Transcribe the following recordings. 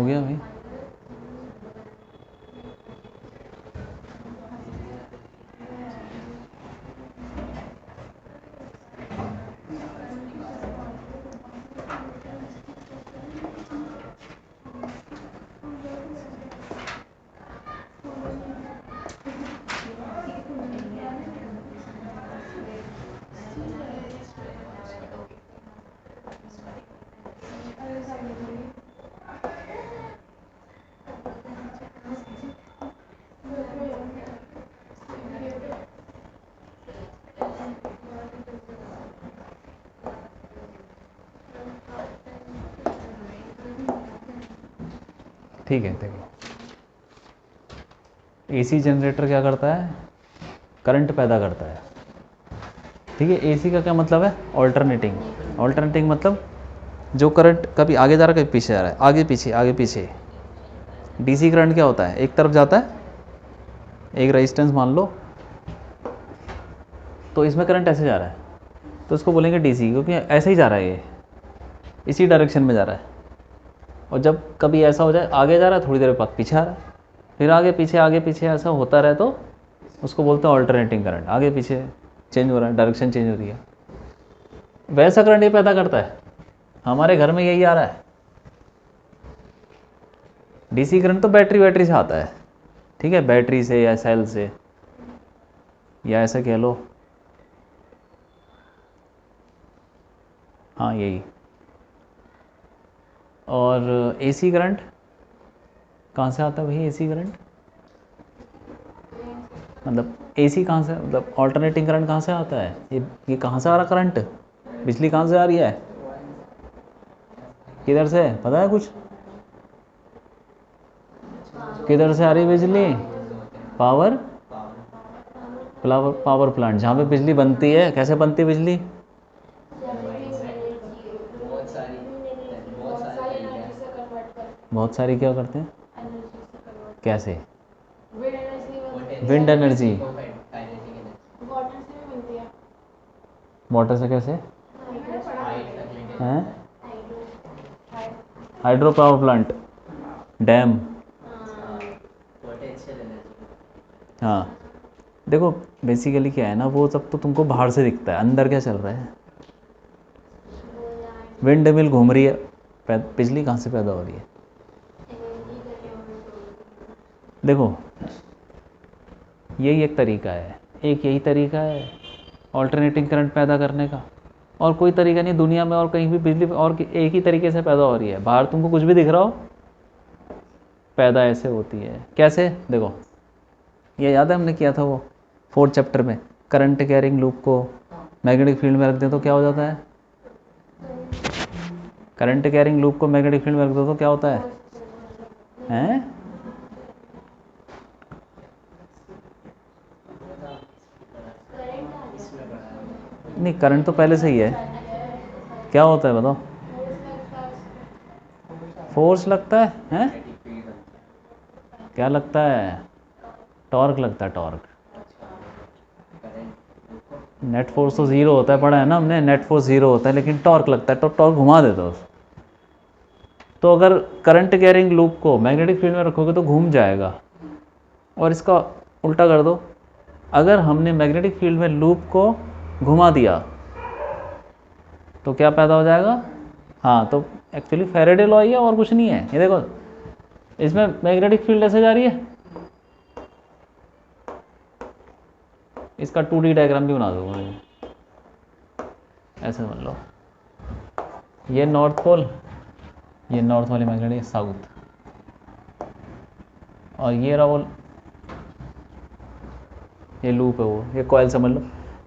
हो गया भाई। ठीक है, देखो एसी जनरेटर क्या करता है, करंट पैदा करता है। ठीक है, एसी का क्या मतलब है, ऑल्टरनेटिंग। ऑल्टरनेटिंग मतलब जो करंट कभी आगे जा रहा है कभी पीछे जा रहा है, आगे पीछे आगे पीछे। डीसी करंट क्या होता है, एक तरफ जाता है, एक रेजिस्टेंस मान लो, तो इसमें करंट ऐसे जा रहा है तो इसको बोलेंगे डीसी, क्योंकि ऐसे ही जा रहा है, ये इसी डायरेक्शन में जा रहा है। और जब कभी ऐसा हो जाए आगे जा रहा है, थोड़ी देर बाद पीछे आ रहा है, फिर आगे पीछे ऐसा होता रहे तो उसको बोलते हैं ऑल्टरनेटिंग करंट। आगे पीछे चेंज हो रहा है, डायरेक्शन चेंज हो रही है, वैसा करंट ये पैदा करता है। हमारे घर में यही आ रहा है। डीसी करंट तो बैटरी से आता है, ठीक है, बैटरी से या सेल से, या ऐसा कह लो, हाँ यही। और एसी करंट कहाँ से आता है भाई, एसी करंट मतलब एसी कहाँ से, मतलब ऑल्टरनेटिंग करंट कहाँ से आता है, ये कहाँ से आ रहा करंट, बिजली कहाँ से आ रही है, किधर से, पता है कुछ, किधर से आ रही बिजली, पावर पावर प्लांट, जहाँ पे बिजली बनती है। कैसे बनती है बिजली, बहुत सारी क्या करते हैं, कैसे, विंड एनर्जी, वाटर से कैसे हैं, हाइड्रो पावर प्लांट, डैम, हाँ। देखो बेसिकली क्या है ना, वो सब तो तुमको बाहर से दिखता है, अंदर क्या चल रहा है, विंड मिल घूम रही है, बिजली कहाँ से पैदा हो रही है। देखो यही एक तरीका है, एक यही तरीका है ऑल्टरनेटिंग करंट पैदा करने का, और कोई तरीका नहीं दुनिया में, और कहीं भी बिजली और एक ही तरीके से पैदा हो रही है। बाहर तुमको कुछ भी दिख रहा हो, पैदा ऐसे होती है। कैसे, देखो ये याद है हमने किया था वो 4th चैप्टर में, करंट कैरिंग लूप को मैग्नेटिक फील्ड में रख दें तो क्या हो जाता है, करंट कैरिंग लूप को मैग्नेटिक फील्ड में रख दो तो क्या होता है, हैं? नहीं, करंट तो पहले से ही है। क्या होता है बताओ, फोर्स लगता है, हैं? क्या लगता है, टॉर्क लगता है, टॉर्क। नेट फोर्स तो ज़ीरो होता है, पढ़ा है ना हमने, नेट फोर्स ज़ीरो होता है, लेकिन टॉर्क लगता है, तो टॉर्क घुमा देता है। तो अगर करंट कैरिंग लूप को मैग्नेटिक फील्ड में रखोगे तो घूम जाएगा। और इसका उल्टा कर दो, अगर हमने मैग्नेटिक फील्ड में लूप को घुमा दिया तो क्या पैदा हो जाएगा, हाँ, तो एक्चुअली फैराडे लॉ ही है, और कुछ नहीं है। ये देखो इसमें मैग्नेटिक फील्ड ऐसे जा रही है, इसका 2D डायग्राम भी बना दूंगा मैं, ऐसे मान लो, ये नॉर्थ पोल, ये नॉर्थ वाली मैग्नेटिक साउथ, और ये रहा वो, ये लूप है वो, ये कॉइल समझ लो।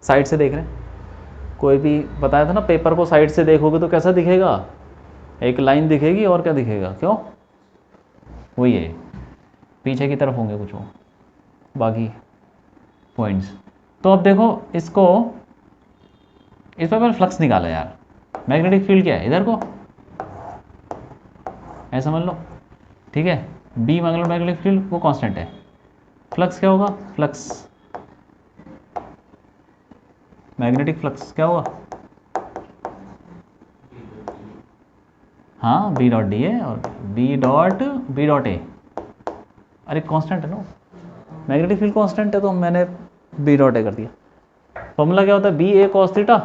साइड से देख रहे हैं, कोई भी बताया था ना, पेपर को साइड से देखोगे तो कैसा दिखेगा, एक लाइन दिखेगी, और क्या दिखेगा, क्यों, वही है, पीछे की तरफ होंगे कुछ वो बाकी पॉइंट्स। तो अब देखो इसको, इस पर फ्लक्स निकाला यार, मैग्नेटिक फील्ड क्या है, इधर को ऐसा समझ लो, ठीक है, बी मैग्नेटिक फील्ड वो कांस्टेंट है, फ्लक्स क्या होगा, फ्लक्स, मैग्नेटिक फ्लक्स क्या होगा, हाँ बी डॉट डी है और बी डॉट ए, अरे कांस्टेंट है ना, मैग्नेटिक फील्ड कांस्टेंट है तो मैंने बी डॉट ए कर दिया। फॉर्मूला क्या होता है, बी ए कॉस थीटा,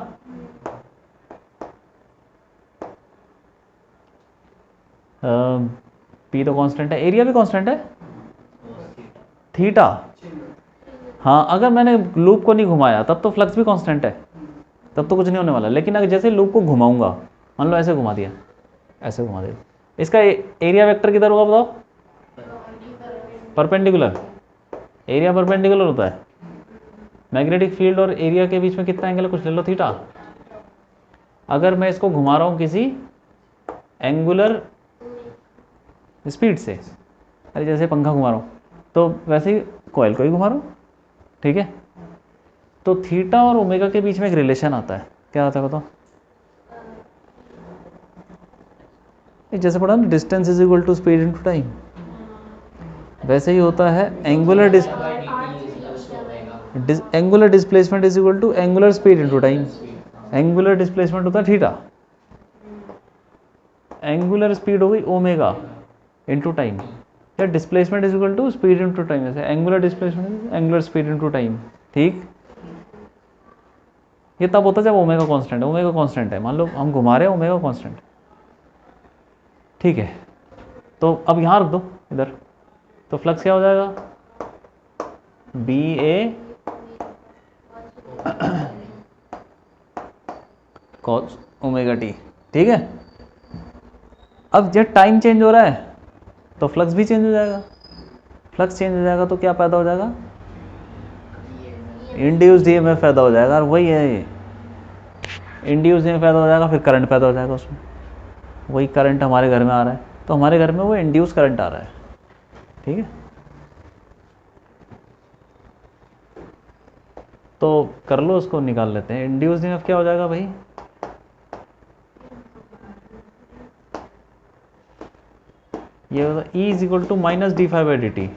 पी तो कांस्टेंट है, एरिया भी कांस्टेंट है थीटा। हाँ अगर मैंने लूप को नहीं घुमाया तब तो फ्लक्स भी कांस्टेंट है, तब तो कुछ नहीं होने वाला। लेकिन अगर जैसे लूप को घुमाऊंगा, मान लो ऐसे घुमा दिया, ऐसे घुमा दिया, इसका एरिया वेक्टर किधर होगा बताओ, परपेंडिकुलर। एरिया परपेंडिकुलर होता है, मैग्नेटिक फील्ड और एरिया के बीच में कितना एंगल है, कुछ ले लो थीटा। अगर मैं इसको घुमा रहा हूँ किसी एंगुलर स्पीड से, अरे जैसे पंखा घुमा रहा हूँ तो वैसे ही कॉइल को ही घुमा रहा हूँ, ठीक है। तो थीटा और ओमेगा के बीच में एक रिलेशन आता है, क्या आता है बताओ, जैसे पढ़ा ना distance is equal to speed into time, वैसे ही होता है angular displacement is equal to angular speed into time. Angular displacement होता है थीटा, एंगुलर स्पीड हो गई ओमेगा इनटू टाइम, या displacement is equal to speed into time, जैसे angular displacement angular speed into time, ठीक। ये तब होता है जब ओमेगा कांस्टेंट है, ओमेगा कांस्टेंट है, मान लो हम घुमा रहे हैं ओमेगा कांस्टेंट, ठीक है। तो अब यहाँ रख दो इधर, तो फ्लक्स क्या हो जाएगा, बी ए कॉस ओमेगा टी, ठीक है। अब जब टाइम चेंज हो रहा है तो फ्लक्स भी चेंज हो जाएगा, फ्लक्स चेंज हो जाएगा तो क्या पैदा हो जाएगा, इंड्यूस्ड ईएमएफ पैदा हो जाएगा, और वही है ये इंड्यूस्ड ईएमएफ पैदा हो जाएगा, फिर करंट पैदा हो जाएगा उसमें, वही करंट हमारे घर में आ रहा है, तो हमारे घर में वो इंड्यूस करंट आ रहा है, ठीक है। तो कर लो उसको, निकाल लेते हैं। इंड्यूस्ड ईएमएफ क्या हो जाएगा भाई, ये होगा E is equal to minus d five by d t.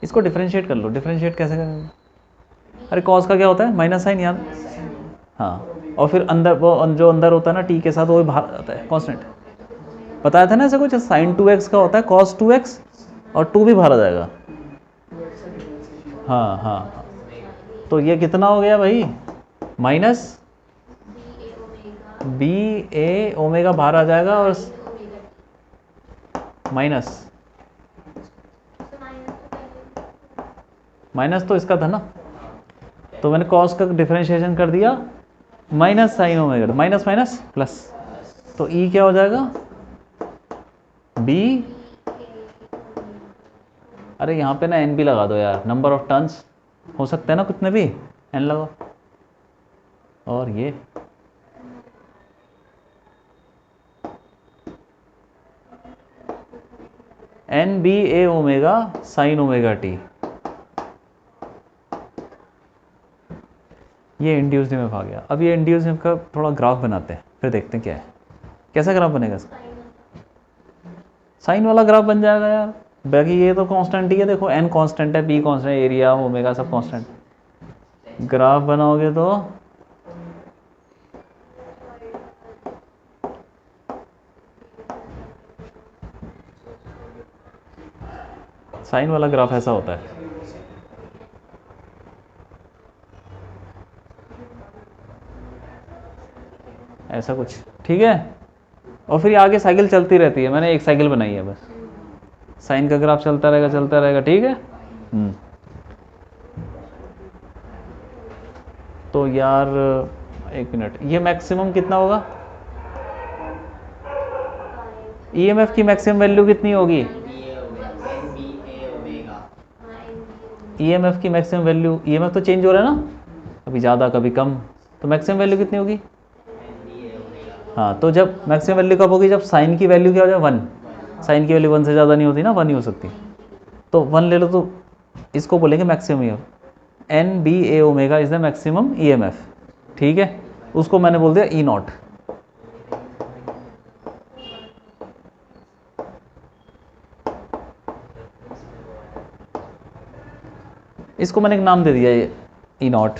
इसको डिफरेंशिएट कर लो, डिफरेंशिएट कैसे करेंगे, अरे कॉस का क्या होता है माइनस साइन यार, हाँ, और फिर अंदर वो जो अंदर होता है ना टी के साथ, वो भी बाहर आता है कांस्टेंट, बताया था ना ऐसा कुछ, साइन 2x का होता है कॉस 2x, और 2 भी बाहर आ जाएगा, हाँ हाँ। तो ये कितना हो गया भाई, माइनस बी ए ओमेगा बाहर आ जाएगा, और माइनस माइनस तो इसका था ना, तो मैंने कॉस का डिफरेंशिएशन कर दिया, minus sine omega, minus minus plus, तो ई क्या हो जाएगा, बी, अरे यहाँ पे ना एन भी लगा दो यार, नंबर ऑफ टर्न्स हो सकते हैं ना कितने भी, एन लगाओ, और ये N B A omega sine omega T, ये इंड्यूस्ड ईएमएफ आ गया। अब ये इंड्यूस्ड ईएमएफ का थोड़ा ग्राफ बनाते हैं, फिर देखते हैं क्या है, कैसा ग्राफ बनेगा इसका, साइन वाला ग्राफ बन जाएगा यार, बाकी ये तो कांस्टेंट ही है, देखो एन कांस्टेंट है, बी कांस्टेंट, एरिया ओमेगा सब कांस्टेंट, ग्राफ बनाओगे तो साइन वाला ग्राफ ऐसा होता है, ऐसा कुछ, ठीक है। और फिर आगे साइकिल चलती रहती है, मैंने एक साइकिल बनाई है बस, साइन का ग्राफ चलता रहेगा, ठीक है। तो यार एक मिनट, ये मैक्सिमम कितना होगा, ईएमएफ की मैक्सिमम वैल्यू कितनी होगी, ईएमएफ की मैक्सिमम वैल्यू, ईएमएफ तो चेंज हो रहा है ना, कभी ज़्यादा कभी कम, तो मैक्सिमम वैल्यू कितनी होगी, हाँ, तो जब मैक्सिमम वैल्यू कब होगी, जब साइन की वैल्यू क्या हो जाए 1, साइन की वैल्यू 1 से ज़्यादा नहीं होती ना, 1 ही हो सकती, तो 1 ले लो, तो इसको बोलेंगे maximum EMF, N B A omega is the maximum EMF, ठीक है। उसको मैंने बोल दिया ई नॉट, इसको मैंने एक नाम दे दिया, ये ई नॉट,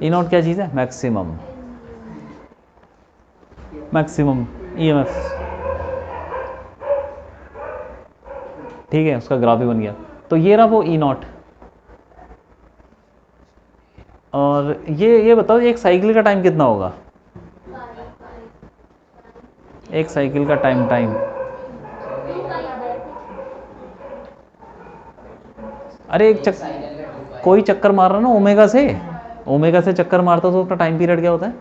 ई नॉट क्या चीज़ है, मैक्सिमम, मैक्सिमम ईएमएफ, ठीक है, उसका ग्राफ भी बन गया। तो ये रहा वो ई नॉट। और ये बताओ एक साइकिल का टाइम कितना होगा? एक साइकिल का टाइम अरे कोई चक्कर मार रहा ना ओमेगा से चक्कर मारता तो उसका टाइम पीरियड क्या होता है?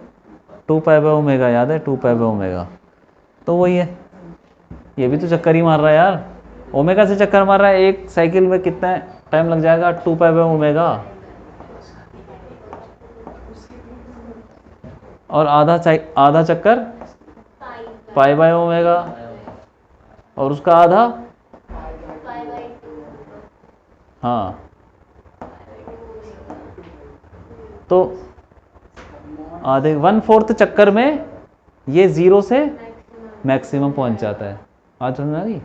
2π/ω, याद है? 2π/ω, तो वही है, ये भी तो चक्कर ही मार रहा है यार, ओमेगा से चक्कर मार रहा है। एक साइकिल में कितना टाइम लग जाएगा? 2π/ω। और आधा चक्कर π/ω, और उसका आधा, हाँ, तो आधे 1/4 चक्कर में ये 0 से मैक्सिमम पहुंच जाता है। आज समझ आ गई?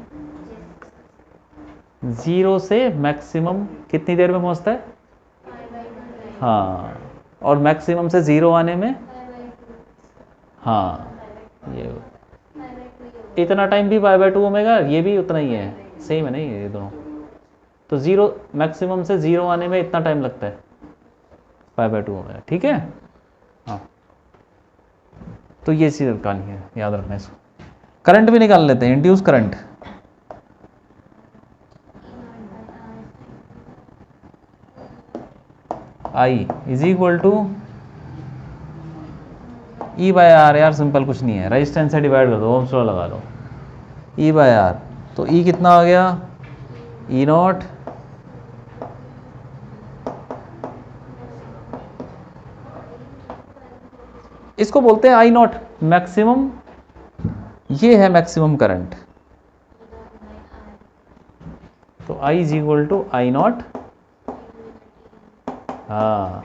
0 से मैक्सिमम कितनी देर में पहुंचता है? हाँ, और मैक्सिमम से 0 आने में, हाँ, ये इतना टाइम भी π/2ω, ये भी उतना ही है, सेम है नहीं ये दोनों। तो 0 मैक्सिमम से 0 आने में इतना टाइम लगता है, π/2ω, ठीक है। हाँ, तो ये चीज़ निकालनी है, याद रखना इसको। करंट भी निकाल लेते हैं, induce current. I is equal to E/R, यार सिंपल कुछ नहीं है, रेजिस्टेंस से डिवाइड कर दो, ओम्स लॉ लगा लो, E/R। तो E कितना आ गया? E0 इसको बोलते हैं I0 मैक्सिमम, ये है मैक्सिमम करंट। तो I is equal to I0, हाँ,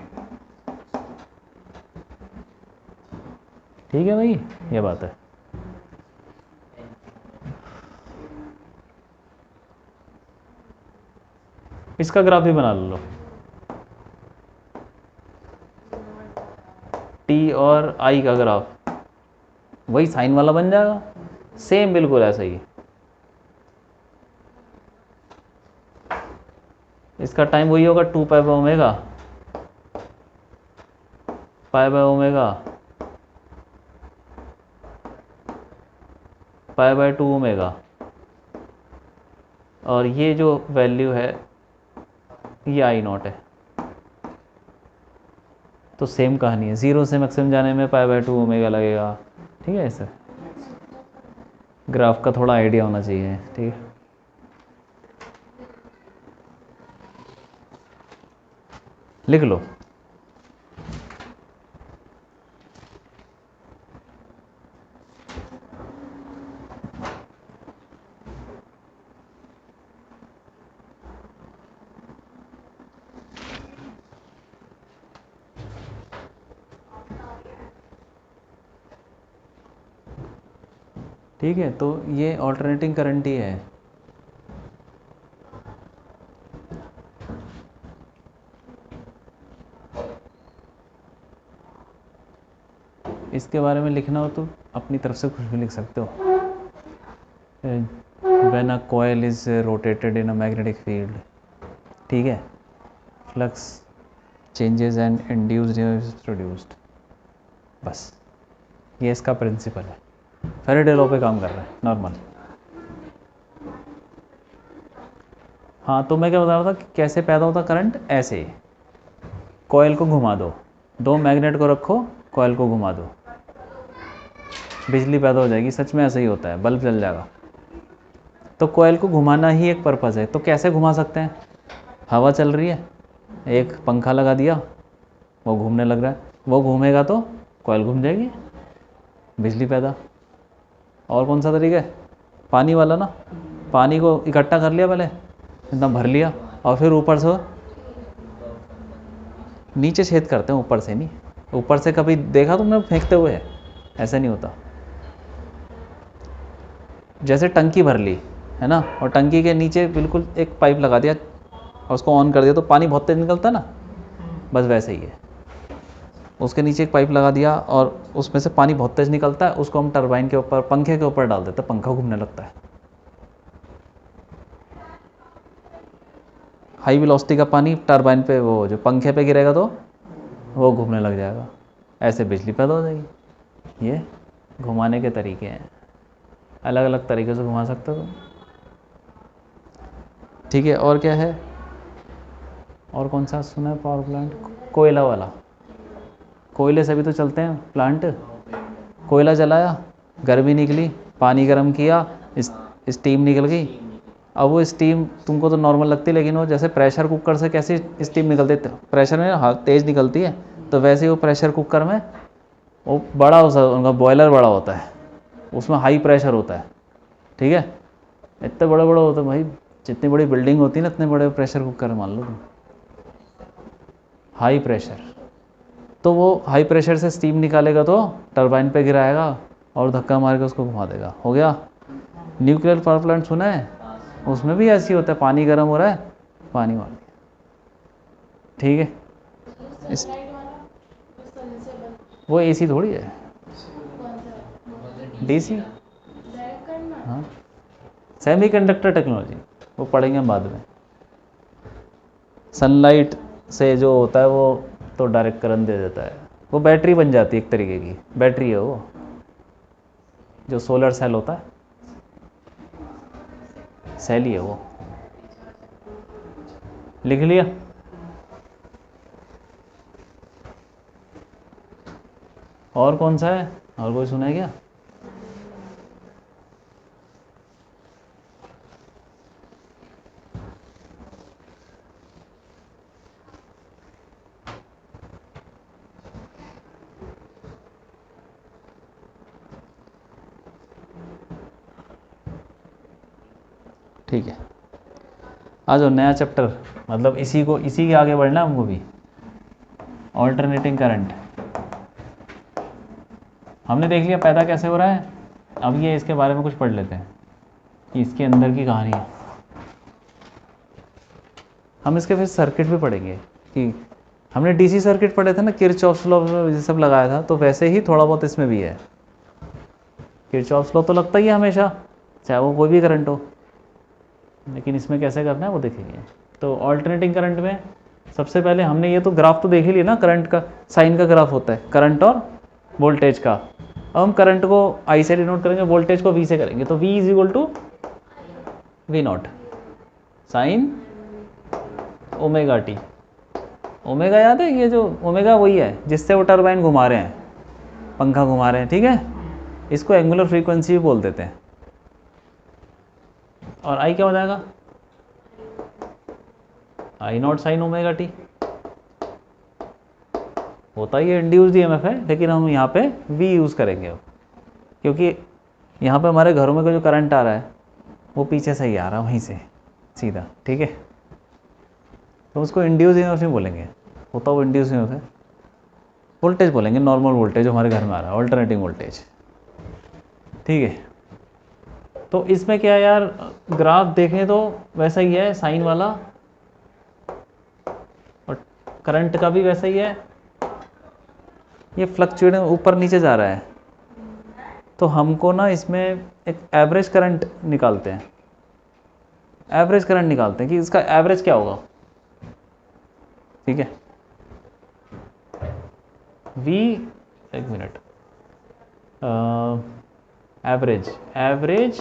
ठीक है भाई, ये बात है। इसका ग्राफ भी बना लो, T और I का ग्राफ, वही साइन वाला बन जाएगा, सेम बिल्कुल ऐसा ही। इसका टाइम वही होगा 2π/ω, π/2ω, और ये जो वैल्यू है ये I0 है। तो सेम कहानी है, 0 से मैक्सिमम जाने में π/2ω लगेगा, ठीक है। ऐसे ग्राफ का थोड़ा आइडिया होना चाहिए, ठीक है। लिख लो। ठीक है, तो ये ऑल्टरनेटिंग करंट ही है। इसके बारे में लिखना हो तो अपनी तरफ से कुछ भी लिख सकते हो। When a coil is rotated in a magnetic field, ठीक है, flux changes and induced is produced, बस ये इसका प्रिंसिपल है। फैराडे लॉ पे काम कर रहा है नॉर्मल। हाँ, तो मैं क्या बता रहा था कि कैसे पैदा होता करंट? ऐसे, कॉइल को घुमा दो मैग्नेट को रखो, कॉइल को घुमा दो, बिजली पैदा हो जाएगी। सच में ऐसा ही होता है, बल्ब जल जाएगा। तो कॉइल को घुमाना ही एक पर्पज़ है। तो कैसे घुमा सकते हैं? हवा चल रही है, एक पंखा लगा दिया, वो घूमने लग रहा है, वो घूमेगा तो कॉइल घूम जाएगी, बिजली पैदा। और कौन सा तरीका है? पानी वाला ना, पानी को इकट्ठा कर लिया, पहले इतना भर लिया, और फिर ऊपर से नीचे छेद करते हैं, ऊपर से नहीं। ऊपर से कभी देखा तुमने फेंकते हुए? ऐसा नहीं होता। जैसे टंकी भर ली है ना, और टंकी के नीचे बिल्कुल एक पाइप लगा दिया और उसको ऑन कर दिया तो पानी बहुत तेज निकलता है ना, बस वैसे ही है। उसके नीचे एक पाइप लगा दिया और उसमें से पानी बहुत तेज़ निकलता है, उसको हम टरबाइन के ऊपर, पंखे के ऊपर डाल देते हैं, पंखा घूमने लगता है। हाई वेलोसिटी का पानी टरबाइन पे, वो जो पंखे पे गिरेगा तो वो घूमने लग जाएगा, ऐसे बिजली पैदा हो जाएगी। ये घुमाने के तरीके हैं, अलग अलग तरीके से घुमा सकते हो। ठीक है, और क्या है, और कौन सा सुना है पावर प्लांट? कोयला वाला, कोयले से भी तो चलते हैं प्लांट। कोयला जलाया, गर्मी निकली, पानी गर्म किया, स्टीम निकल गई। अब वो स्टीम तुमको तो नॉर्मल लगती है, लेकिन वो जैसे प्रेशर कुकर से कैसे स्टीम निकलती है, प्रेशर में हाँ तेज़ निकलती है, तो वैसे ही वो प्रेशर कुकर में वो बड़ा उनका बॉयलर बड़ा होता है, उसमें हाई प्रेशर होता है। ठीक है, इतने बड़े बड़े होते हैं भाई, जितनी बड़ी बिल्डिंग होती है ना, इतने बड़े प्रेशर कुकर मान लो तुम, हाई प्रेशर। तो वो हाई प्रेशर से स्टीम निकालेगा तो टरबाइन पे गिराएगा और धक्का मार के उसको घुमा देगा। हो गया। न्यूक्लियर पावर प्लांट सुना है? उसमें भी ऐसी होता है, पानी गर्म हो रहा है, पानी मार दिया। ठीक है, वो एसी थोड़ी है, डीसी। हाँ, सेमीकंडक्टर टेक्नोलॉजी, वो पढ़ेंगे हम बाद में। सनलाइट से जो होता है वो तो डायरेक्ट करंट दे देता है, वो बैटरी बन जाती है, एक तरीके की बैटरी है वो, जो सोलर सेल होता है, सेल ही है वो। लिख लिया? और कौन सा है, और कोई सुना है क्या? ठीक है, आ जाओ नया चैप्टर, मतलब इसी के आगे बढ़ना है हमको भी। ऑल्टरनेटिंग करंट हमने देख लिया पैदा कैसे हो रहा है। अब ये इसके बारे में कुछ पढ़ लेते हैं कि इसके अंदर की कहानी है। हम इसके फिर सर्किट भी पढ़ेंगे कि हमने डीसी सर्किट पढ़े थे ना, किरचॉफ्स लॉ ये सब लगाया था, तो वैसे ही थोड़ा बहुत इसमें भी है। किरचॉफ्स लॉ तो लगता ही है हमेशा, चाहे वो कोई भी करंट हो, लेकिन इसमें कैसे करना है वो देखेंगे। तो ऑल्टरनेटिंग करंट में सबसे पहले हमने ये तो ग्राफ तो देख ही लिया ना, करंट का साइन का ग्राफ होता है, करंट और वोल्टेज का। अब हम करंट को आई से डिनोट करेंगे, वोल्टेज को वी से करेंगे, तो V is equal to V naught sine omega t. Omega याद है, ये जो ओमेगा वही है जिससे वो टरबाइन घुमा रहे हैं, पंखा घुमा रहे हैं। ठीक है, इसको एंगुलर फ्रीक्वेंसी भी बोल देते हैं। और आई क्या हो जाएगा, आई नॉट साइन ओमेगा टी। होता ही इंड्यूस्ड ईएमएफ है, लेकिन हम यहाँ पे वी यूज़ करेंगे क्योंकि यहाँ पे हमारे घरों में जो करंट आ रहा है वो पीछे से ही आ रहा है, वहीं से सीधा। ठीक है, तो उसको इंड्यूस ईएमएफ नहीं बोलेंगे, होता वो इंड्यूस ईएमएफ है। वोल्टेज बोलेंगे, नॉर्मल वोल्टेज जो हमारे घर में आ रहा है, ऑल्टरनेटिंग वोल्टेज। ठीक है, तो इसमें क्या यार, ग्राफ देखें तो वैसा ही है साइन वाला, और करंट का भी वैसा ही है, ये फ्लक्चुएट ऊपर नीचे जा रहा है। तो हमको ना इसमें एक एवरेज करंट निकालते हैं, एवरेज करंट निकालते हैं कि इसका एवरेज क्या होगा। ठीक है, वी, एक मिनट, एवरेज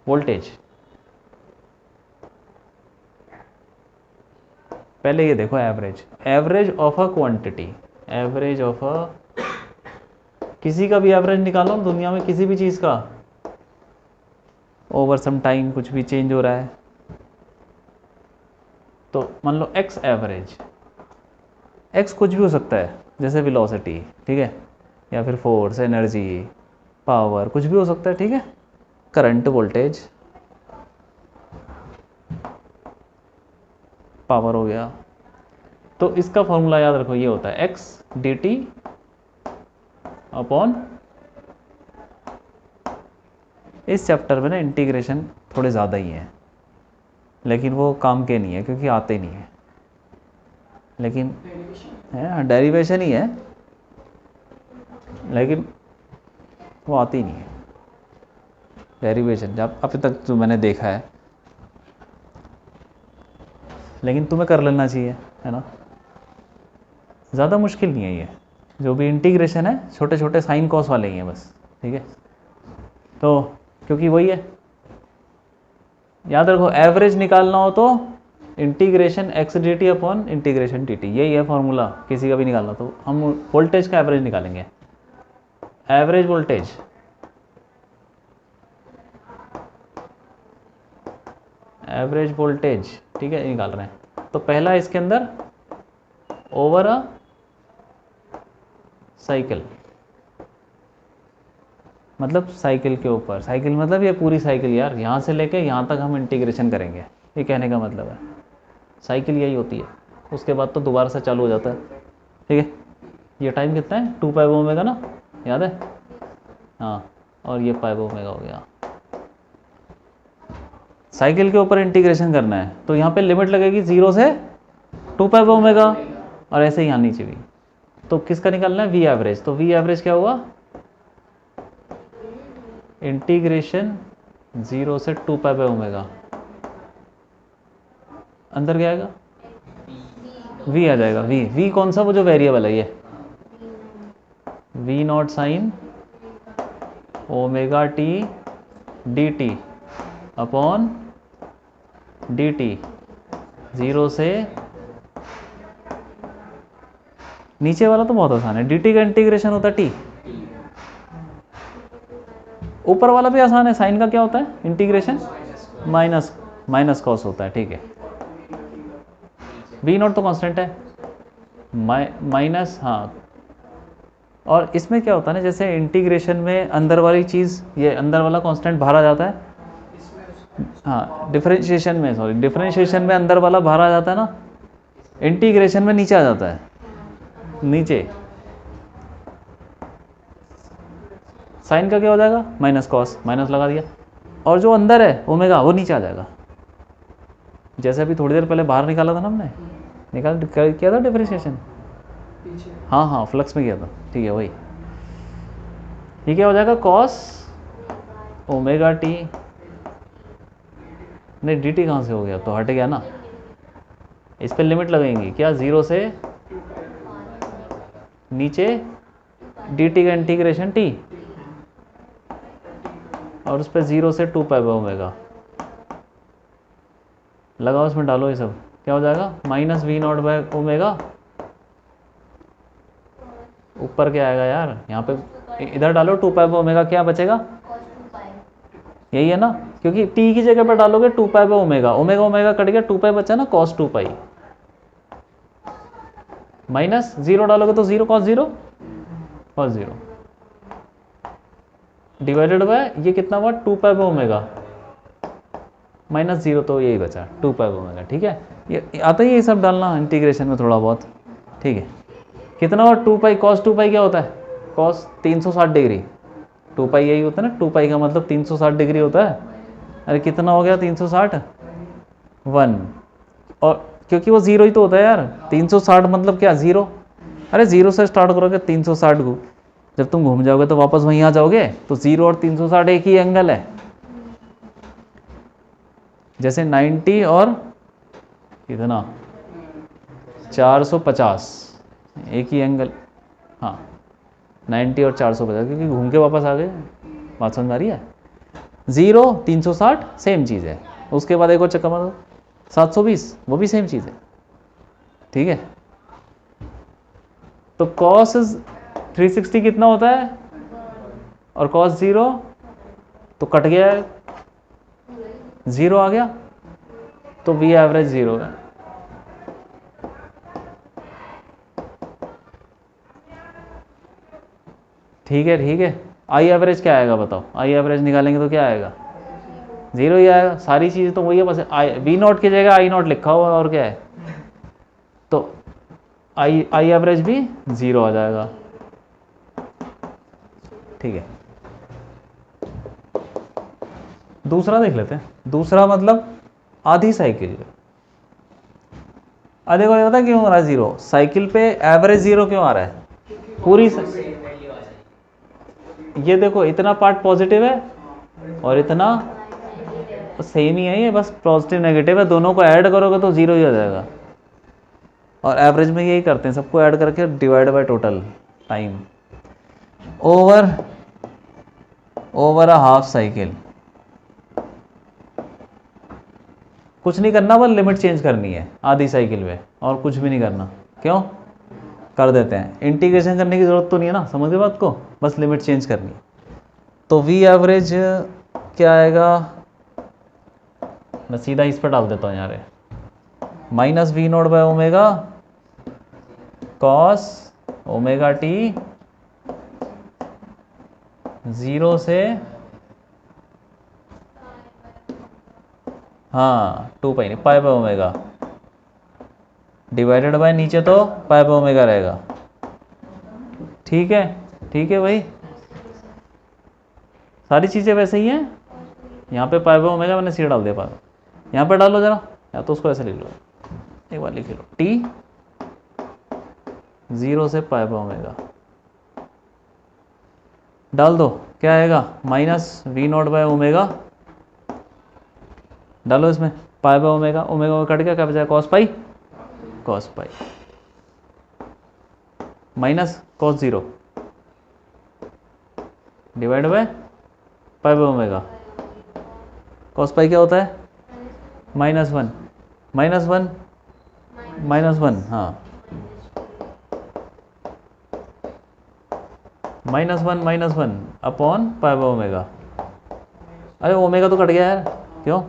वोल्टेज, पहले ये देखो, average of a quantity, average of a, किसी का भी एवरेज निकालो दुनिया में, किसी भी चीज़ का, ओवर सम टाइम कुछ भी चेंज हो रहा है, तो मान लो एक्स एवरेज, एक्स कुछ भी हो सकता है जैसे वेलोसिटी, ठीक है, या फिर फोर्स, एनर्जी, पावर, कुछ भी हो सकता है। ठीक है, करंट, वोल्टेज, पावर हो गया। तो इसका फॉर्मूला याद रखो, ये होता है एक्स डी टी अपॉन, इस चैप्टर में ना इंटीग्रेशन थोड़े ज़्यादा ही हैं, लेकिन वो काम के नहीं है क्योंकि आते नहीं है। लेकिन है डेरिवेशन ही है, लेकिन वो आती नहीं है डेरिवेशन जब अभी तक जो मैंने देखा है, लेकिन तुम्हें कर लेना चाहिए, है ना। ज़्यादा मुश्किल नहीं है ये, जो भी इंटीग्रेशन है छोटे छोटे साइन कॉस वाले ही हैं बस, ठीक है। तो क्योंकि वही है, याद रखो एवरेज निकालना हो तो integration x D t upon integration T T, यही है फॉर्मूला किसी का भी निकालना। तो हम वोल्टेज का एवरेज निकालेंगे, एवरेज वोल्टेज, एवरेज वोल्टेज, ठीक है, निकाल रहे हैं। तो पहला इसके अंदर ओवर अ साइकिल, मतलब साइकिल के ऊपर, साइकिल मतलब ये पूरी साइकिल यार, यहाँ से लेके यहाँ तक हम इंटीग्रेशन करेंगे, ये कहने का मतलब है। साइकिल यही होती है, उसके बाद तो दोबारा से चालू हो जाता है, ठीक है। ये टाइम कितना है, 2 पाई ओमेगा ना, याद है, हाँ, और ये पाई ओमेगा हो गया। साइकिल के ऊपर इंटीग्रेशन करना है तो यहाँ पे लिमिट लगेगी 0 से 2 पाई ओमेगा, और ऐसे ही यहाँ नीचे भी। तो किसका निकालना है, वी एवरेज। तो वी एवरेज क्या हुआ, इंटीग्रेशन 0 से 2 पाई ओमेगा, अंदर क्या आएगा, वी आ जाएगा। वी, वी कौन सा, वो जो वेरिएबल है ये, V naught sine omega T D t upon d t, 0 से, नीचे वाला तो बहुत आसान है, डी टी का इंटीग्रेशन होता है टी, ऊपर वाला भी आसान है, साइन का क्या होता है इंटीग्रेशन, माइनस, माइनस कॉस होता है, ठीक है। वी नॉट तो कांस्टेंट है, माइनस, हाँ। और इसमें क्या होता है ना, जैसे इंटीग्रेशन में अंदर वाली चीज़, ये अंदर वाला कांस्टेंट बाहर आ जाता है, हाँ, डिफरेंशिएशन में, सॉरी, डिफरेंशिएशन में अंदर वाला बाहर आ जाता है ना, इंटीग्रेशन में नीचे आ जाता है, नीचे। साइन का क्या हो जाएगा, माइनस कॉस, माइनस लगा दिया, और जो अंदर है ओमेगा वो नीचे आ जाएगा। जैसे अभी थोड़ी देर पहले बाहर निकाला था ना हमने, किया था डिफरेंशिएशन, हाँ हाँ, फ्लक्स में किया था, ठीक है, वही। ये क्या हो जाएगा, कॉस ओमेगा टी, नहीं डी टी कहाँ से हो गया, तो हट गया ना, इस पर लिमिट लगेंगी क्या, 0 से नीचे डी टी का इंटीग्रेशन टी, और उस पर 0 से 2 पाई ओमेगा लगाओ, उसमें डालो ये सब, क्या हो जाएगा, minus V not by omega, ऊपर क्या आएगा यार, यहाँ पे इधर डालो 2 पाई ओमेगा, क्या बचेगा, यही है ना, क्योंकि टी की जगह पर डालोगे 2 पाई ओमेगा, ओमेगा ओमेगा कट गया, 2 पाई बचा ना, कॉस 2 पाई, माइनस 0 डालोगे तो 0 कॉस 0, कॉस 0 डिवाइडेड बाय ये कितना हुआ, 2 पाई ओमेगा, माइनस 0, तो यही बचा 2 पाई ओमेगा, ठीक है। ये आता ही है ये सब डालना इंटीग्रेशन में थोड़ा बहुत, ठीक है। कितना हुआ, 2 पाई, कॉस 2 पाई क्या होता है, कॉस 360 डिग्री, 2 पाई यही होता है ना, 2 पाई का मतलब 360 डिग्री होता है। अरे कितना हो गया 360, 1, और क्योंकि वो 0 ही तो होता है यार, 360 मतलब क्या, 0, अरे 0 से स्टार्ट करोगे 360 को, जब तुम घूम जाओगे तो वापस वहीं आ जाओगे, तो 0 और 360 एक ही एंगल है, जैसे 90 और कितना 450 एक ही एंगल, हाँ 90 और 450, क्योंकि घूम के वापस आ गए, बात समझ आ रही है। 0 360 सेम चीज़ है, उसके बाद एक और चक्कर मारो 720, वो भी सेम चीज़ है, ठीक है। तो कॉस 360 कितना होता है, और कॉस 0 तो कट गया है, 0 आ गया, तो वी एवरेज 0 है। ठीक है, ठीक है। आई एवरेज क्या आएगा बताओ, आई एवरेज निकालेंगे तो क्या आएगा, 0 ही आएगा, सारी चीज़ तो वही है, बस आई वी नॉट की जगह आई नॉट लिखा हुआ है, और क्या है, तो आई एवरेज भी 0 आ जाएगा, ठीक है। दूसरा देख लेते हैं, दूसरा मतलब आधी साइकिल, अब देखो ये पता क्यों हो रहा है जीरो, साइकिल पे एवरेज जीरो क्यों आ रहा है, पूरी ये देखो इतना पार्ट पॉजिटिव है और इतना सेम ही है, ये बस पॉजिटिव नेगेटिव है, दोनों को ऐड करोगे तो जीरो ही हो जाएगा। और एवरेज में यही करते हैं, सबको ऐड करके divide by total time over a half cycle. कुछ नहीं करना, बस लिमिट चेंज करनी है आधी साइकिल में, और कुछ भी नहीं करना। क्यों कर देते हैं, इंटीग्रेशन करने की ज़रूरत तो नहीं है ना, समझ गए बात को, बस लिमिट चेंज करनी है। तो वी एवरेज क्या आएगा, मैं सीधा इस पर डाल देता हूँ यार, minus V naught by omega cos omega t, zero से हाँ 2 पाई नहीं, pi by omega divided by नीचे तो पाई बाय ओमेगा रहेगा। ठीक है, ठीक है भाई, सारी चीज़ें वैसे ही हैं। यहाँ पे पाई बाय ओमेगा मैंने सीधा डाल दिया, पाई यहाँ पे डालो जरा, या तो उसको ऐसे लिख लो, एक बार लिख लो, टी जीरो से पाई बाय ओमेगा डाल दो, क्या आएगा minus V not by omega, डालो इसमें pi by omega, omega cut गया, क्या बचा cos pi, cos pi minus cos zero divide by pi by omega, cos pi क्या होता है minus one, minus one minus one, हाँ minus one upon pi by omega. अरे omega तो cut गया यार, क्यों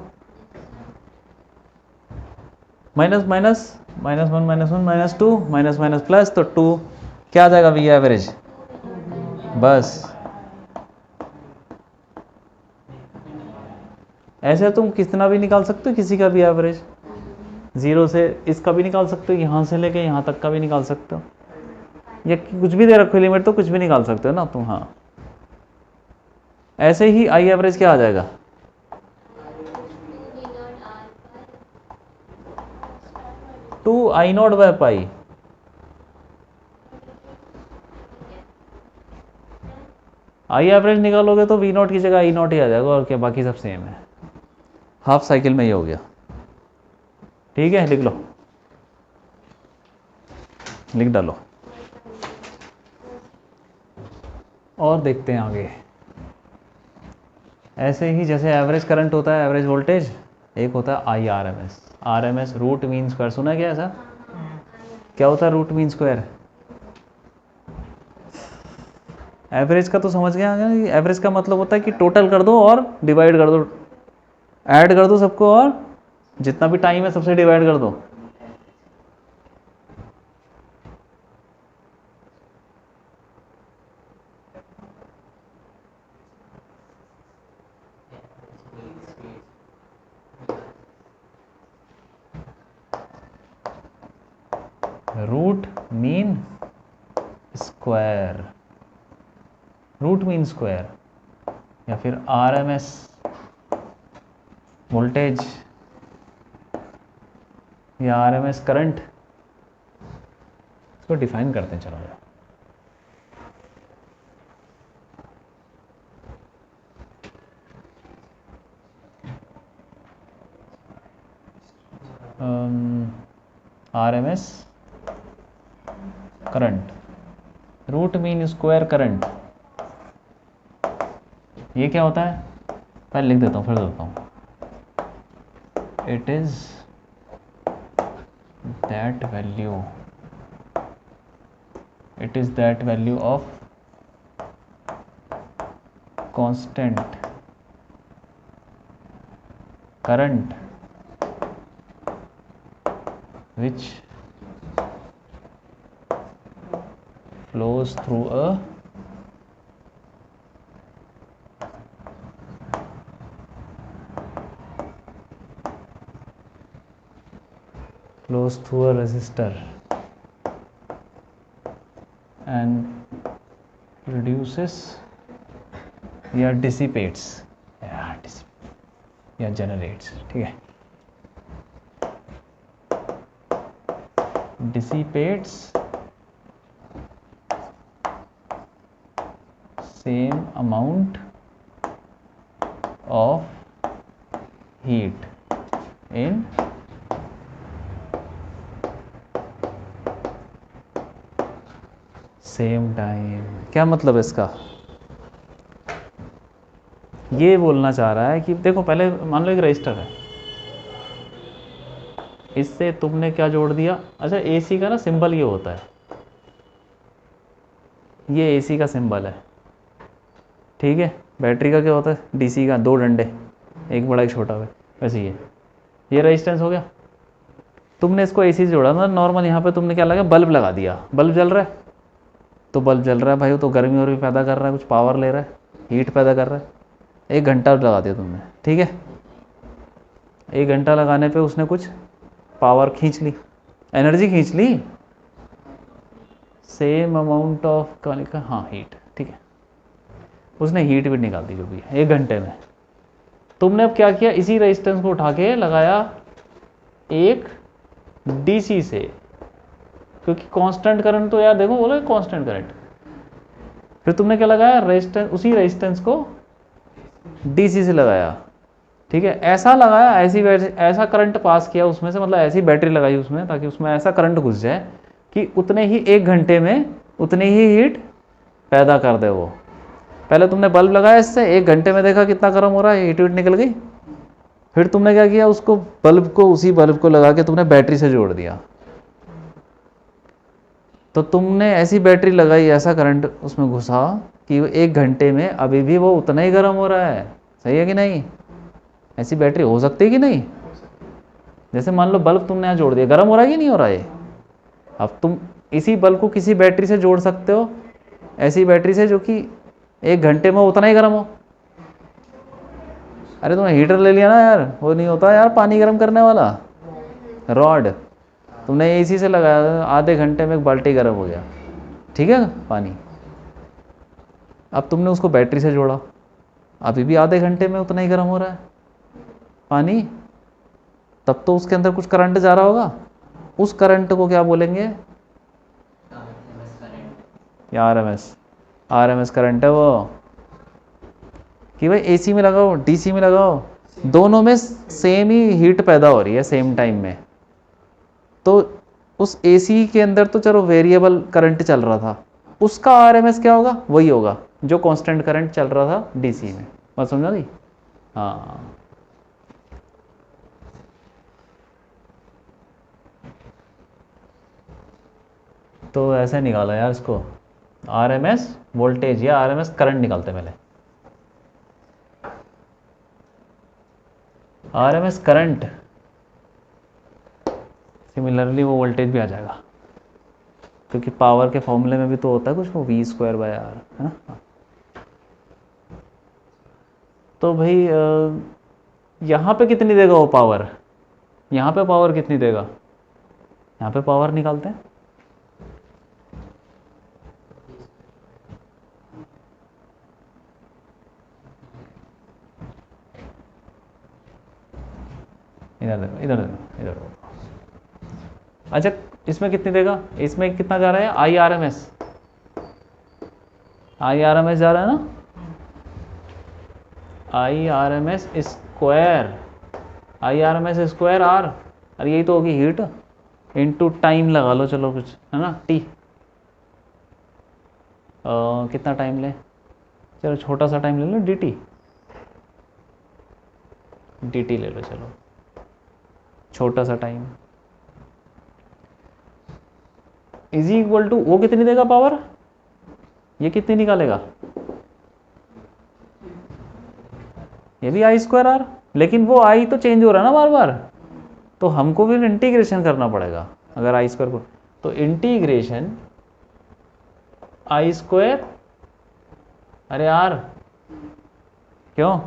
minus minus minus one minus two minus minus plus, तो टू क्या आ जाएगा वी एवरेज, बस ऐसे तुम कितना भी निकाल सकते हो, किसी का भी एवरेज, जीरो से इसका भी निकाल सकते हो, यहाँ से लेके यहाँ तक का भी निकाल सकते हो, या कुछ भी दे रखो लिमिट तो कुछ भी निकाल सकते हो ना तुम। हाँ ऐसे ही आई एवरेज क्या आ जाएगा, two I naught by pi, I average निकालोगे तो वी नॉट की जगह आई नॉट ही आ जाएगा, और क्या बाकी सब सेम है। हाफ साइकिल में ये हो गया, ठीक है, लिख लो, लिख डालो, और देखते हैं आगे। ऐसे ही जैसे एवरेज करंट होता है, एवरेज वोल्टेज, एक होता है I R M S, R M S root mean square, सुना है क्या ऐसा, क्या होता है रूट मीन स्क्वायर, एवरेज का तो समझ गया, एवरेज का मतलब होता है कि टोटल कर दो और डिवाइड कर दो, ऐड कर दो सबको और जितना भी टाइम है सबसे डिवाइड कर दो। Root mean square, root mean square, या फिर आर एम एस वोल्टेज या आर एम एस करंट, इसको डिफाइन करते हैं। चलो R M S current, root mean square current, ये क्या होता है, पहले लिख देता हूँ फिर देता हूँ, it is that value, it is that value of constant current which flows through a resistor and reduces या dissipates या generates, ठीक है। dissipates same amount of heat in same time. क्या मतलब है इसका? ये बोलना चाह रहा है कि देखो पहले मान लो एक रजिस्टर है, इससे तुमने क्या जोड़ दिया। अच्छा एसी का ना सिंबल ये होता है, ये एसी का सिंबल है, ठीक है। बैटरी का क्या होता है? डीसी का, दो डंडे, एक बड़ा एक छोटा है, वैसे ये रेजिस्टेंस हो गया। तुमने इसको एसी से जोड़ा ना नॉर्मल, यहाँ पे तुमने क्या लगा, बल्ब लगा दिया, बल्ब जल रहा है, तो बल्ब जल रहा है भाई, वो तो गर्मी और भी पैदा कर रहा है, कुछ पावर ले रहा है, हीट पैदा कर रहा है। 1 घंटा लगा दिया तुमने, ठीक है। 1 घंटा लगाने पे उसने कुछ पावर खींच ली, एनर्जी खींच ली, सेम अमाउंट ऑफ क्या लिखा, हाँ हीट, ठीक है। उसने हीट भी निकाल दी जो भी है 1 घंटे में। तुमने अब क्या किया, इसी रेजिस्टेंस को उठा के लगाया एक डीसी से, क्योंकि कांस्टेंट करंट तो यार देखो बोलो कांस्टेंट करंट, फिर तुमने क्या लगाया, रेजिस्टेंस, उसी रेजिस्टेंस को डीसी से लगाया, ठीक है। ऐसा लगाया, ऐसा करंट पास किया उसमें से, मतलब ऐसी बैटरी लगाई उसमें ताकि उसमें ऐसा करंट घुस जाए कि उतने ही 1 घंटे में उतनी ही हीट पैदा कर दे वो। पहले तुमने बल्ब लगाया, इससे 1 घंटे में देखा कितना गर्म हो रहा है, हीट निकल गई। फिर तुमने क्या किया, उसको बल्ब को, उसी बल्ब को लगा के तुमने बैटरी से जोड़ दिया, तो तुमने ऐसी बैटरी लगाई, ऐसा करंट उसमें घुसा कि 1 घंटे में अभी भी वो उतना ही गर्म हो रहा है। सही है कि नहीं? ऐसी बैटरी हो सकती है कि नहीं? जैसे मान लो बल्ब तुमने यहाँ जोड़ दिया, गर्म हो रहा है कि नहीं हो रहा है? अब तुम इसी बल्ब को किसी बैटरी से जोड़ सकते हो, ऐसी बैटरी से जो कि 1 घंटे में उतना ही गर्म हो। अरे तुमने हीटर ले लिया ना यार, वो नहीं होता यार पानी गर्म करने वाला रॉड, तुमने एसी से लगाया, आधे घंटे में 1 बाल्टी गर्म हो गया, ठीक है पानी। अब तुमने उसको बैटरी से जोड़ा, अभी भी आधे घंटे में उतना ही गर्म हो रहा है पानी, तब तो उसके अंदर कुछ करंट जा रहा होगा। उस करंट को क्या बोलेंगे? आरएमएस करंट है वो, कि भाई एसी में लगाओ डीसी में लगाओ, दोनों में सेम ही हीट पैदा हो रही है सेम टाइम में। तो उस एसी के अंदर तो चलो वेरिएबल करंट चल रहा था, उसका आरएमएस क्या होगा? वही होगा जो कांस्टेंट करंट चल रहा था डीसी में। बात समझा दी? हाँ, तो ऐसे निकाला यार इसको, आरएमएस वोल्टेज या आरएमएस करंट निकालते पहले। आरएमएस करंट, सिमिलरली वो वोल्टेज भी आ जाएगा, क्योंकि पावर के फॉर्मूले में भी तो होता है कुछ, वो V²/R है ना। तो भाई यहाँ पे कितनी देगा वो पावर, यहाँ पे पावर कितनी देगा, यहाँ पे पावर निकालते हैं। इधर देखो, इधर देखो, इधर देखो। अच्छा इसमें कितनी देगा, इसमें कितना जा रहा है, IRMS जा रहा है ना, IRMS स्क्वायर R, अरे यही तो होगी हीट इनटू टाइम लगा लो, चलो कुछ है ना, T। कितना टाइम ले, चलो छोटा सा टाइम ले लो, dt ले लो, चलो छोटा सा टाइम, इज इक्वल टू, वो कितनी देगा पावर, ये कितनी निकालेगा, ये भी I²R, लेकिन वो I तो चेंज हो रहा है ना बार बार, तो हमको फिर इंटीग्रेशन करना पड़ेगा। अगर I² को, तो इंटीग्रेशन I², अरे R, क्यों,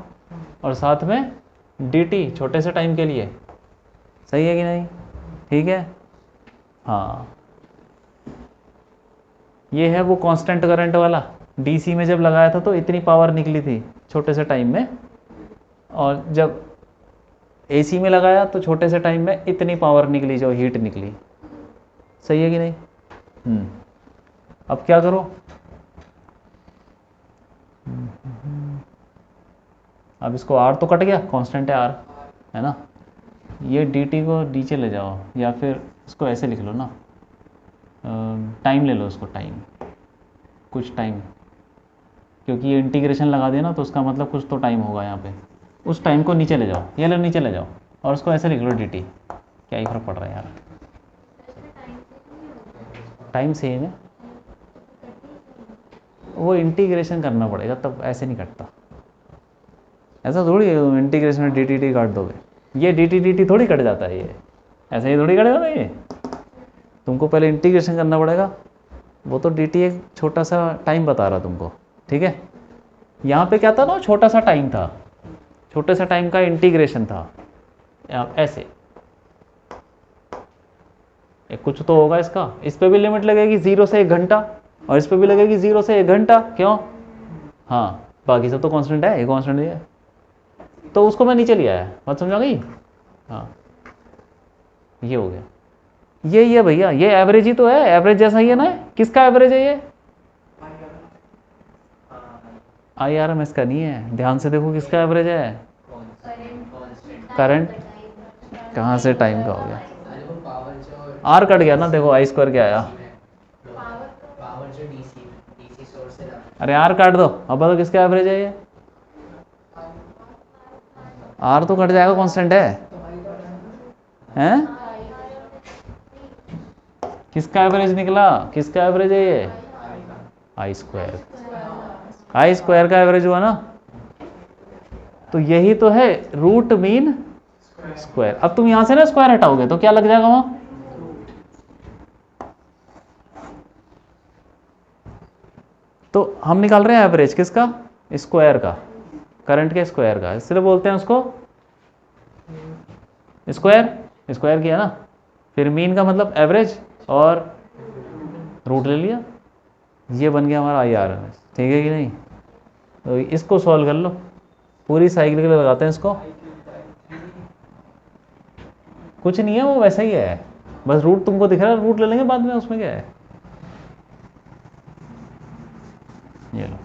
और साथ में dt छोटे से टाइम के लिए। सही है कि नहीं? ठीक है, हाँ ये है वो कांस्टेंट करंट वाला, डीसी में जब लगाया था तो इतनी पावर निकली थी छोटे से टाइम में, और जब एसी में लगाया तो छोटे से टाइम में इतनी पावर निकली जो हीट निकली। सही है कि नहीं? अब क्या करो, अब इसको आर तो कट गया, कांस्टेंट है आर, है ना। ये डी टी को नीचे ले जाओ, या फिर इसको ऐसे लिख लो ना, टाइम ले लो इसको, टाइम, कुछ टाइम, क्योंकि ये इंटीग्रेशन लगा दिया ना तो उसका मतलब कुछ तो टाइम होगा यहाँ पे। उस टाइम को नीचे ले जाओ, ये लो नीचे ले जाओ, और उसको ऐसे लिख लो डी टी, क्या ही फर्क पड़ रहा है यार, टाइम सेम है, वो इंटीग्रेशन करना पड़ेगा तब, ऐसे नहीं कटता। ऐसा थोड़ी है तुम इंटीग्रेशन में डी टी टी काट दोगे, ये डी टी डी टी थोड़ी कट जाता है, ये ऐसे ही थोड़ी कटेगा ना, ये तुमको पहले इंटीग्रेशन करना पड़ेगा। वो तो डी टी एक छोटा सा टाइम बता रहा तुमको, ठीक है। यहाँ पे क्या था ना, छोटा सा टाइम था, छोटे सा टाइम का इंटीग्रेशन था, ऐसे एक कुछ तो होगा इसका, इस पे भी लिमिट लगेगी 0 से 1 घंटा, और इस पे भी लगेगी 0 से 1 घंटा, क्यों? हाँ, बाकी सब तो कांस्टेंट है, ये कांस्टेंट है, तो उसको मैं नीचे लिया है, बात समझा गई? हाँ, ये हो गया, ये भैया, ये एवरेज ही तो है, एवरेज जैसा ही है ना, किसका एवरेज है ये? IRMS का नहीं है, ध्यान से देखो किसका एवरेज है, करंट, कहाँ से टाइम का हो गया, आर कट गया ना, देखो आई स्क्वायर क्या आया, अरे आर काट दो, अब बताओ किसका एवरेज है ये, आर तो कट जाएगा, कांस्टेंट है, हैं? किसका एवरेज निकला, किसका एवरेज है ये? आई स्क्वायर, आई स्क्वायर का एवरेज हुआ ना, तो यही तो है रूट मीन स्क्वायर। अब तुम यहां से ना स्क्वायर हटाओगे तो क्या लग जाएगा वहां, तो हम निकाल रहे हैं एवरेज किसका, स्क्वायर का, करंट के स्क्वायर का, इसलिए बोलते हैं उसको स्क्वायर, स्क्वायर किया ना, फिर मीन का मतलब एवरेज, और रूट ले लिया, ये बन गया हमारा IRMS, ठीक है कि नहीं? तो इसको सॉल्व कर लो, पूरी साइकिल के लिए लगाते हैं इसको, कुछ नहीं है, वो वैसा ही है, बस रूट तुमको दिख रहा है, रूट ले लेंगे बाद में, उसमें क्या है, ये लो,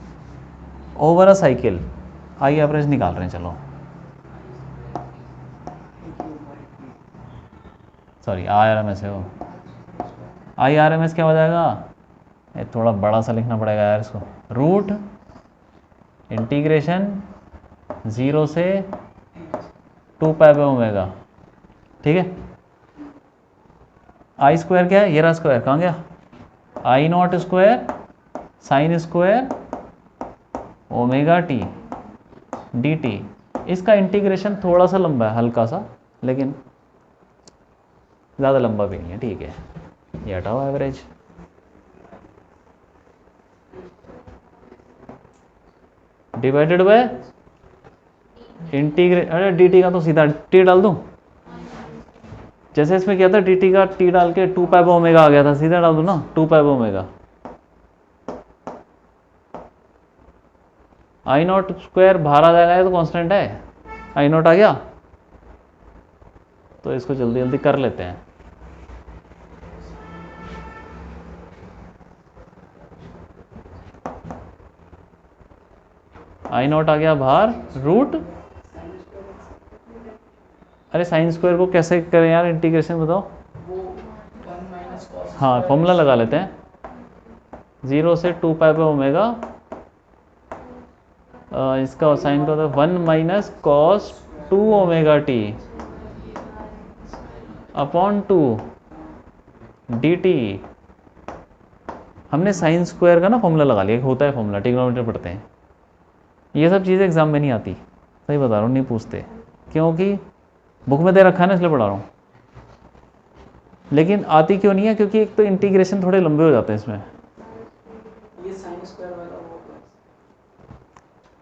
over a cycle I average निकाल रहे हैं, चलो सॉरी IRMS है वो, IRMS क्या हो जाएगा, ये थोड़ा बड़ा सा लिखना पड़ेगा यार इसको, रूट इंटीग्रेशन 0 से 2 पाई बाय ओमेगा, ठीक है। आई स्क्वायर क्या है, ये रहा स्क्वायर, कहाँ गया, I not square sine square omega T D T, इसका इंटीग्रेशन थोड़ा सा लंबा है, हल्का सा, लेकिन ज़्यादा लंबा भी नहीं है, ठीक है। ये हटाओ एवरेज, डिवाइडेड बाय इंटीग्रेट, अरे डी टी का तो सीधा टी डाल दूं, जैसे इसमें क्या था, डी टी का टी डाल के 2 पाई बाय ओमेगा आ गया था, सीधा डाल दूं ना 2 पाई by omega, I not square बाहर आ जाएगा, ये तो कांस्टेंट है, आई नॉट आ गया, तो इसको जल्दी जल्दी कर लेते हैं, आई नॉट आ गया बाहर, रूट, अरे साइन स्क्वायर को कैसे करें यार इंटीग्रेशन, बताओ, हाँ फॉर्मूला लगा लेते हैं, 0 से 2 पाई बाय ओमेगा, इसका साइन का होता है 1 minus cos 2 omega t upon 2 D T, हमने साइन स्क्वायर का ना फॉर्मूला लगा लिया, होता है फॉर्मूला, ट्रिग्नोमेट्री पढ़ते हैं, ये सब चीज़ें एग्जाम में नहीं आती, सही बता रहा हूँ, नहीं पूछते, क्योंकि बुक में दे रखा है ना, इसलिए पढ़ा रहा हूँ, लेकिन आती क्यों नहीं है, क्योंकि एक तो इंटीग्रेशन थोड़े लंबे हो जाते हैं इसमें, ये साइन स्क्वायर वाला वो,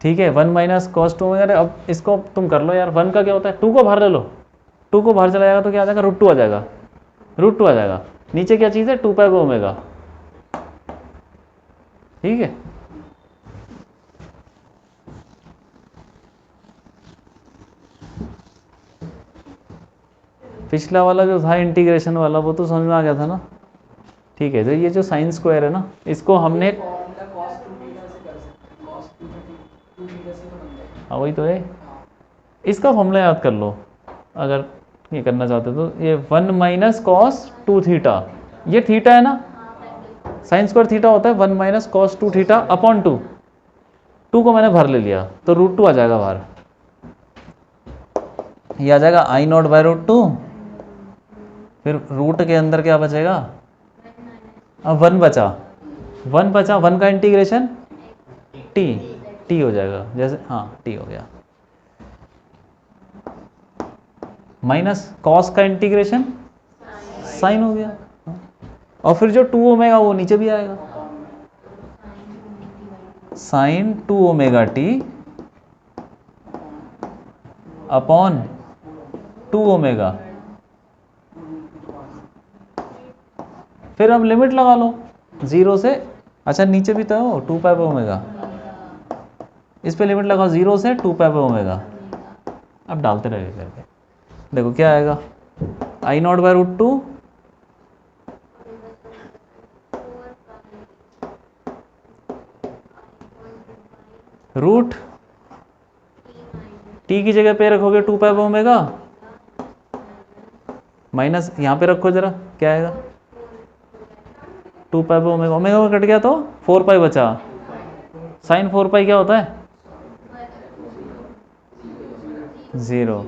ठीक है, 1 माइनस कॉस 2 ओमेगा, अब इसको तुम कर लो यार, 1 का क्या होता है, 2 को बाहर ले लो, 2 को बाहर चला जाएगा तो क्या आ जाएगा, रूट 2 आ जाएगा, रूट 2 आ जाएगा, नीचे क्या चीज़ है, 2 पाई बाय ओमेगा, ठीक है। पिछला वाला जो था इंटीग्रेशन वाला, वो तो समझ में आ गया था ना, ठीक है, तो ये जो साइन स्क्वायर है ना, इसको हमने, हाँ वही तो है, इसका फॉर्मूला याद कर लो अगर ये करना चाहते हो तो। ये 1 माइनस कॉस 2 थीटा, ये थीटा है ना, साइन स्क्वायर थीटा होता है 1 माइनस कॉस 2 थीटा अपॉन 2, 2 को मैंने भर ले लिया तो √2 आ जाएगा बाहर, ये आ जाएगा आई नॉट बाय √2, फिर रूट के अंदर क्या बचेगा, अब 1 बचा, 1 बचा, 1 का इंटीग्रेशन टी हो जाएगा, जैसे हाँ टी हो गया, माइनस कॉस का इंटीग्रेशन साइन हो गया, और फिर जो 2 ओमेगा वो नीचे भी आएगा, sine 2 omega t upon 2 omega, फिर अब लिमिट लगा लो 0 से, अच्छा नीचे भी तो हो 2 पाई बाय ओमेगा, इस पे लिमिट लगाओ 0 से 2 पाई बाय ओमेगा, अब डालते रहेंगे करके, देखो क्या आएगा, आई नॉट बाय √2 रूट टी की जगह पे रखोगे 2 पाई बाय ओमेगा, माइनस यहाँ पे रखो जरा, क्या आएगा 2 पाई बाय ओमेगा, ओमेगा कट गया तो 4 पाई बचा, साइन 4 पाई क्या होता है 0,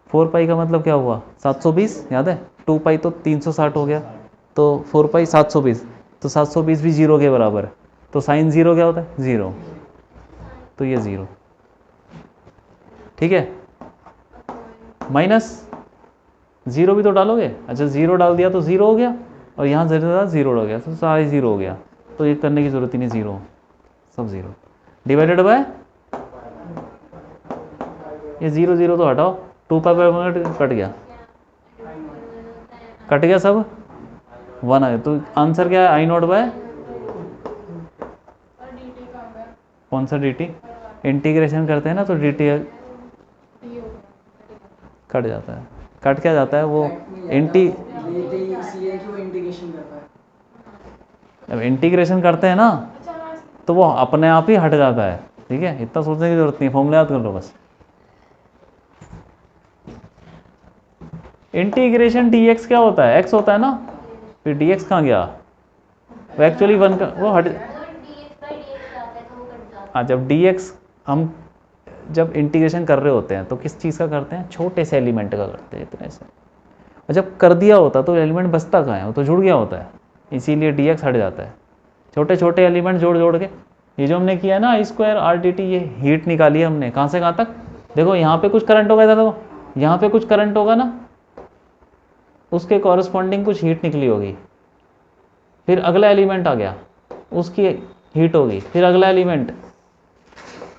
4 पाई का मतलब क्या हुआ 720, याद है, 2 पाई तो 360 हो गया, तो 4 पाई 720, तो 720 भी 0 के बराबर है, तो साइन 0 क्या होता है 0, तो ये 0, ठीक है, माइनस 0 भी तो डालोगे, अच्छा 0 डाल दिया तो 0 हो गया, और यहाँ 0 हो गया, तो सारे 0 हो गया, तो ये करने की जरूरत ही नहीं, 0 सब 0 डिवाइडेड बाय, ये 0 0 तो हटाओ, 2 पाई बाय ओमेगा कट गया सब, 1 आया, तो आंसर क्या है आई नॉट बाय, कौन सा dt, इंटीग्रेशन करते हैं ना तो dt कट जाता है, कट क्या जाता है वो जब इंटीग्रेशन करते हैं ना तो वो अपने आप ही हट जाता है, ठीक है, इतना सोचने की जरूरत नहीं, फॉर्मूला याद कर लो बस, इंटीग्रेशन dx क्या होता है, x होता है ना, फिर dx कहाँ गया, वो एक्चुअली 1 का वो हट, हाँ जब dx हम जब इंटीग्रेशन कर रहे होते हैं तो किस चीज़ का करते हैं, छोटे से एलिमेंट का करते हैं इतने से, और जब कर दिया होता तो एलिमेंट बचता कहाँ है, वो तो जुड़ गया होता है, इसीलिए dx हट जाता है, छोटे छोटे एलिमेंट जोड़ जोड़ के, ये जो हमने किया है ना आई स्क्वायर आर डी टी, ये हीट निकाली है हमने कहाँ से कहाँ तक, देखो यहाँ पे कुछ करंट होगा था, देखो यहाँ पे कुछ करंट होगा ना, उसके कॉरस्पॉन्डिंग कुछ हीट निकली होगी, फिर अगला एलिमेंट आ गया उसकी हीट होगी, फिर अगला एलिमेंट,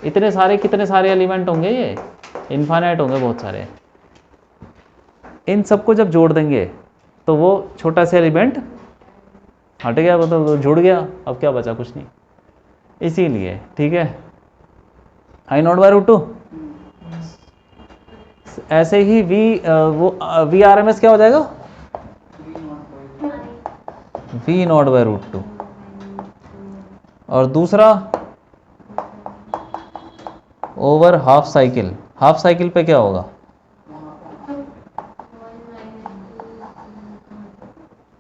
इतने सारे कितने सारे एलिमेंट होंगे, ये इनफाइनाइट होंगे बहुत सारे, इन सबको जब जोड़ देंगे तो वो छोटा सा एलिमेंट हट गया, मतलब जुड़ गया, अब क्या बचा, कुछ नहीं, इसीलिए, ठीक है, आई नॉट बाय √2, ऐसे ही वी आर एम एस क्या हो जाएगा, वी नॉट बाय √2, और दूसरा over half cycle, half cycle पे क्या होगा,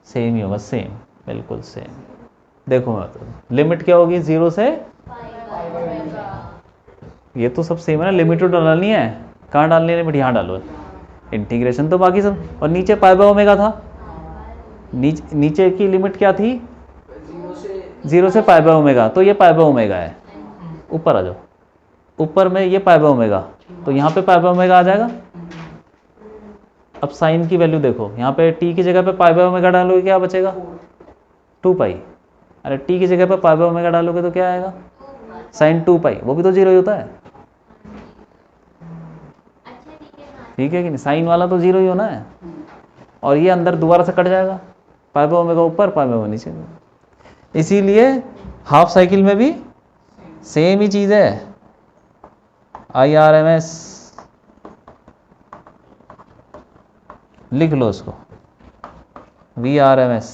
सेम ही होगा, सेम बिल्कुल सेम, देखो लिमिट क्या होगी 0 से, ये तो सब सेम है ना, लिमिट तो डालनी है, कहाँ डालनी है लिमिट, यहाँ डालो, इंटीग्रेशन तो बाकी सब, और नीचे पाई बाय ओमेगा था, नीचे की लिमिट क्या थी 0 से पाई बाय ओमेगा, तो ये पाई बाय ओमेगा है, ऊपर आ जाओ, ऊपर में ये पाई बाय ओमेगा, तो यहाँ पे पाई बाय ओमेगा आ जाएगा, अब साइन की वैल्यू देखो, यहाँ पे t की जगह पे पाई बाय ओमेगा डालोगे क्या बचेगा 2 पाई, अरे t की जगह पे पाई बाय ओमेगा डालोगे तो क्या आएगा साइन 2 पाई, वो भी तो 0 ही होता है, ठीक है कि नहीं, साइन वाला तो 0 ही होना है, और ये अंदर दोबारा से कट जाएगा, पाई बाय ओमेगा ऊपर पाई बाय ओमेगा नीचे, इसीलिए हाफ साइकिल में भी सेम ही चीज़ है, IRMS लिख लो इसको, VRMS